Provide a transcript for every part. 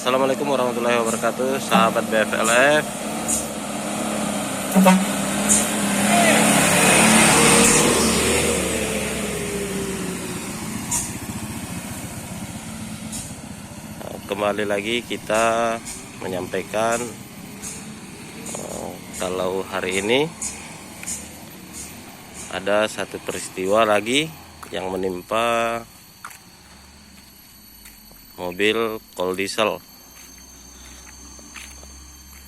Assalamualaikum warahmatullahi wabarakatuh, sahabat BFLF. Kembali lagi kita menyampaikan kalau hari ini ada satu peristiwa lagi yang menimpa mobil kol diesel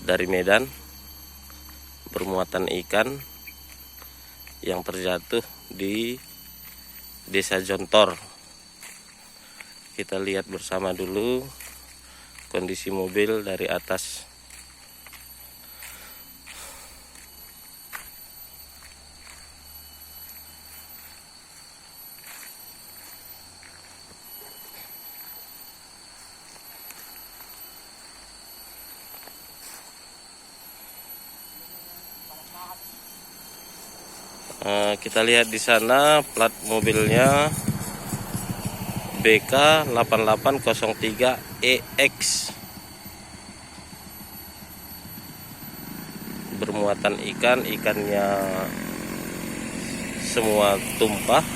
dari Medan bermuatan ikan yang terjatuh di Desa Jontor. Kita lihat bersama dulu kondisi mobil dari atas. Kita lihat di sana plat mobilnya BK8803EX bermuatan ikannya semua tumpah.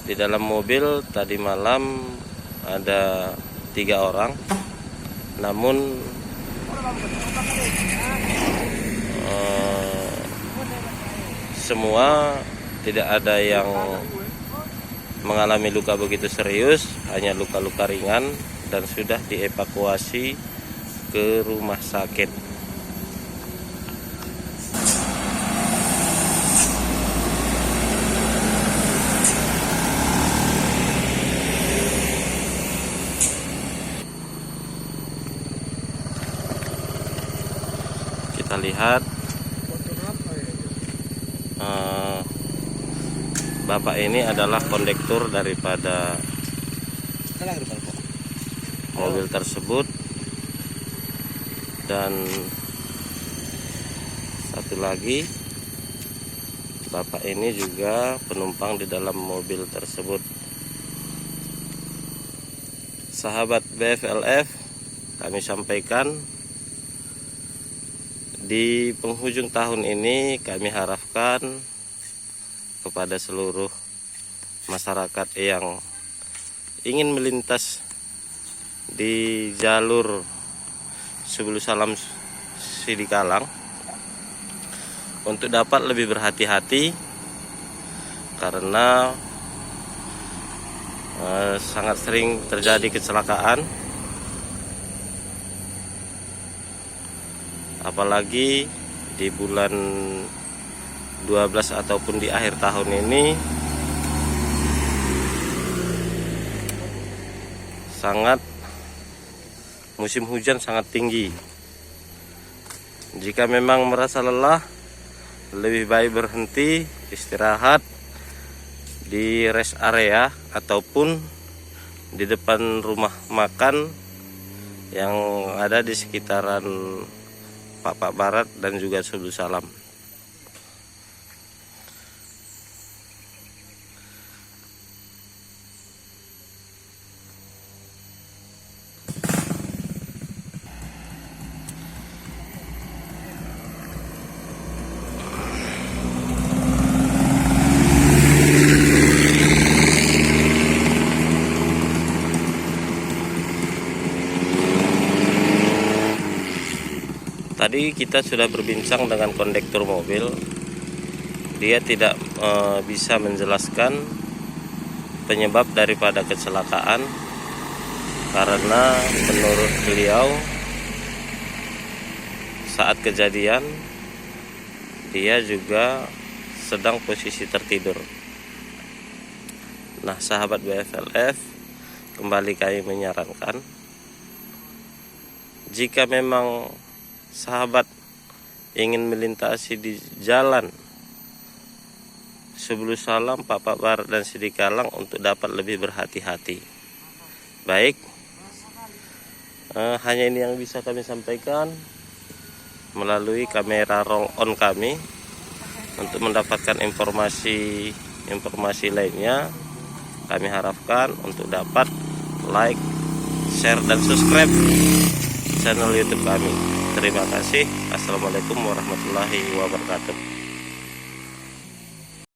Di dalam mobil tadi malam ada 3 orang, namun semua tidak ada yang mengalami luka begitu serius, hanya luka-luka ringan dan sudah dievakuasi ke rumah sakit. Kita lihat bapak ini adalah kondektur daripada mobil tersebut, dan satu lagi bapak ini juga penumpang di dalam mobil tersebut. Sahabat BFLF, kami sampaikan di penghujung tahun ini kami harapkan kepada seluruh masyarakat yang ingin melintas di jalur Subulu Salam Sidikalang untuk dapat lebih berhati-hati, karena sangat sering terjadi kecelakaan, apalagi di bulan 12 ataupun di akhir tahun ini musim hujan sangat tinggi. Jika memang merasa lelah, lebih baik berhenti istirahat di rest area ataupun di depan rumah makan yang ada di sekitaran Papak Barat dan juga Subulu Salam. Tadi kita sudah berbincang dengan kondektur mobil. Dia tidak bisa menjelaskan penyebab daripada kecelakaan, karena menurut beliau saat kejadian dia juga sedang posisi tertidur. Nah, sahabat BFLF, kembali kami menyarankan, jika memang sahabat ingin melintasi di jalan Subulu Salam, Papak Barat dan Sidikalang untuk dapat lebih berhati-hati. Baik, hanya ini yang bisa kami sampaikan melalui kamera roll on kami. Untuk mendapatkan informasi lainnya, kami harapkan untuk dapat like, share dan subscribe channel YouTube kami. Terima kasih. Assalamualaikum warahmatullahi wabarakatuh.